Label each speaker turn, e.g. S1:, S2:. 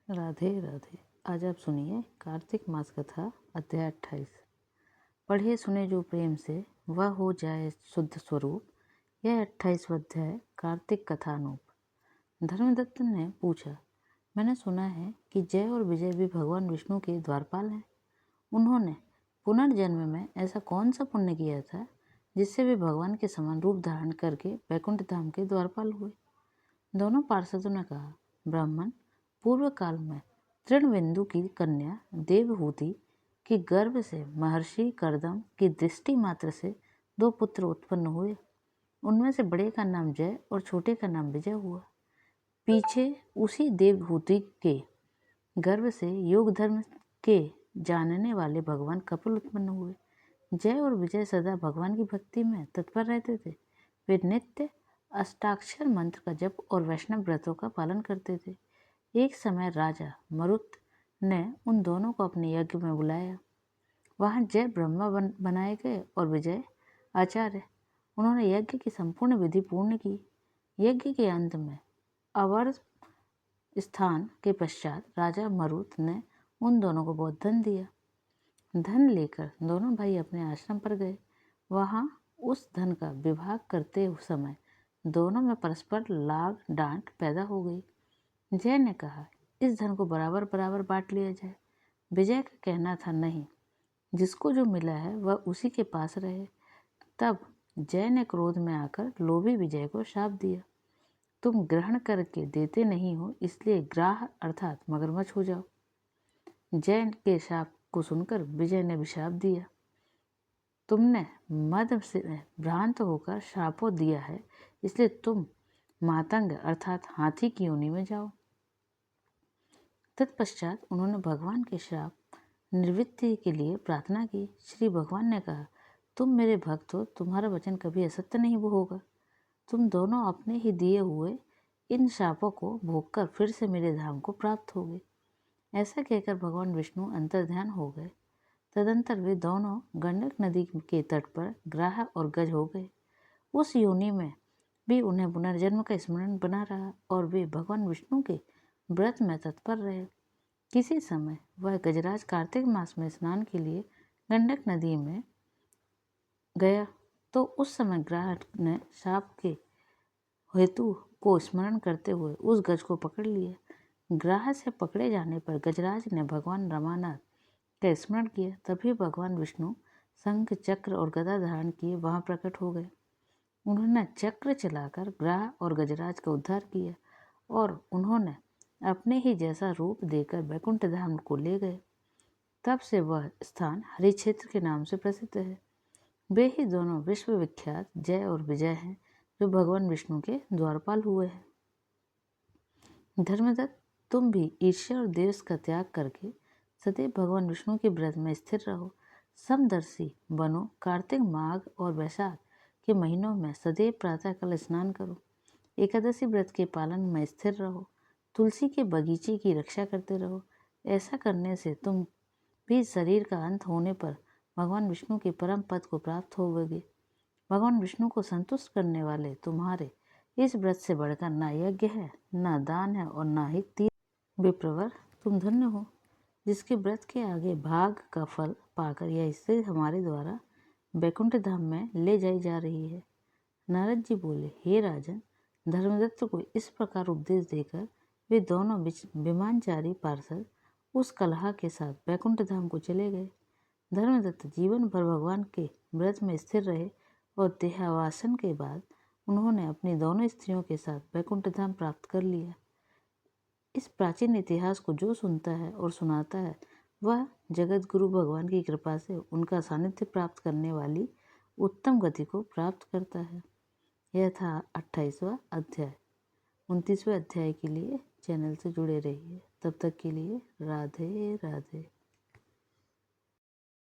S1: राधे राधे। आज आप सुनिए कार्तिक मास कथा अध्याय 28। पढ़े सुने जो प्रेम से वह हो जाए शुद्ध स्वरूप। यह 28वां अध्याय कार्तिक कथानूप। धर्मदत्त ने पूछा, मैंने सुना है कि जय और विजय भी भगवान विष्णु के द्वारपाल हैं। उन्होंने पुनर्जन्म में ऐसा कौन सा पुण्य किया था जिससे वे भगवान के समान रूप धारण करके वैकुंठ धाम के द्वारपाल हुए? दोनों पार्षदों ने कहा, ब्राह्मण, पूर्व काल में तृणबिंदु की कन्या देवहूति के गर्भ से महर्षि कर्दम की दृष्टि मात्र से 2 पुत्र उत्पन्न हुए। उनमें से बड़े का नाम जय और छोटे का नाम विजय हुआ। पीछे उसी देवहूति के गर्भ से योग धर्म के जानने वाले भगवान कपिल उत्पन्न हुए। जय और विजय सदा भगवान की भक्ति में तत्पर रहते थे। वे नित्य अष्टाक्षर मंत्र का जप और वैष्णव व्रतों का पालन करते थे। एक समय राजा मरुत ने उन दोनों को अपने यज्ञ में बुलाया। वहां जय ब्रह्मा बनाए गए और विजय आचार्य। उन्होंने यज्ञ की संपूर्ण विधि पूर्ण की। यज्ञ के अंत में अवर स्थान के पश्चात राजा मरुत ने उन दोनों को बहुत धन दिया। धन लेकर दोनों भाई अपने आश्रम पर गए। वहां उस धन का विभाग करते समय दोनों में परस्पर लाग डांट पैदा हो गई। जय ने कहा, इस धन को बराबर बराबर बांट लिया जाए। विजय का कहना था, नहीं, जिसको जो मिला है वह उसी के पास रहे। तब जय ने क्रोध में आकर लोभी विजय को शाप दिया, तुम ग्रहण करके देते नहीं हो, इसलिए ग्राह अर्थात मगरमच्छ हो जाओ। जय के शाप को सुनकर विजय ने भी शाप दिया, तुमने मद से भ्रांत होकर शापों दिया है, इसलिए तुम मातंग अर्थात हाथी की योनि में जाओ। तत्पश्चात उन्होंने भगवान के शाप निवृत्ति के लिए प्रार्थना की। श्री भगवान ने कहा, तुम मेरे भक्त हो, तुम्हारा वचन कभी असत्य नहीं होगा। तुम दोनों अपने ही दिए हुए इन शापों को भोगकर फिर से मेरे धाम को प्राप्त होगे। ऐसा कहकर भगवान विष्णु अंतर्ध्यान हो गए। तदंतर वे दोनों गंडक नदी के तट पर ग्राह और गज हो गए। उस योनि में भी उन्हें पुनर्जन्म का स्मरण बना रहा और वे भगवान विष्णु के व्रत में तत्पर रहे। किसी समय वह गजराज कार्तिक मास में स्नान के लिए गंडक नदी में गया तो उस समय ग्राह ने शाप के हेतु को स्मरण करते हुए उस गज को पकड़ लिया। ग्राह से पकड़े जाने पर गजराज ने भगवान रमानाथ का स्मरण किया। तभी भगवान विष्णु शंख चक्र और गदा धारण किए वहां प्रकट हो गए। उन्होंने चक्र चलाकर ग्राह और गजराज का उद्धार किया और उन्होंने अपने ही जैसा रूप देकर वैकुंठ धाम को ले गए। तब से वह स्थान हरिक्षेत्र के नाम से प्रसिद्ध है। वे ही दोनों विश्व विख्यात जय और विजय हैं, जो भगवान विष्णु के द्वारपाल हुए हैं। धर्मदत्त, तुम भी ईर्ष्या और द्वेष का त्याग करके सदैव भगवान विष्णु के व्रत में स्थिर रहो। समदर्शी बनो। कार्तिक, माघ और वैशाख के महीनों में सदैव प्रातःकाल स्नान करो। एकादशी व्रत के पालन में स्थिर रहो। तुलसी के बगीचे की रक्षा करते रहो। ऐसा करने से तुम भी शरीर का अंत होने पर भगवान विष्णु के परम पद को प्राप्त होगे। भगवान विष्णु को संतुष्ट करने वाले तुम्हारे इस व्रत से बढ़कर ना यज्ञ है, ना दान है और ना ही तीर्थ। विप्रवर, तुम धन्य हो जिसके व्रत के आगे भाग का फल पाकर यह स्त्री हमारे द्वारा वैकुंठ धाम में ले जाई जा रही है। नारद जी बोले, हे राजन, धर्मदत्त को इस प्रकार उपदेश देकर वे दोनों विमानचारी पार्षद उस कलहा के साथ वैकुंठ धाम को चले गए। धर्मदत्त जीवन भर भगवान के व्रत में स्थिर रहे और देहावसान के बाद उन्होंने अपनी दोनों स्त्रियों के साथ वैकुंठ धाम प्राप्त कर लिया। इस प्राचीन इतिहास को जो सुनता है और सुनाता है वह जगत गुरु भगवान की कृपा से उनका सानिध्य प्राप्त करने वाली उत्तम गति को प्राप्त करता है। यह था 28वां अध्याय। 29वें अध्याय के लिए चैनल से जुड़े रहिए। तब तक के लिए राधे राधे।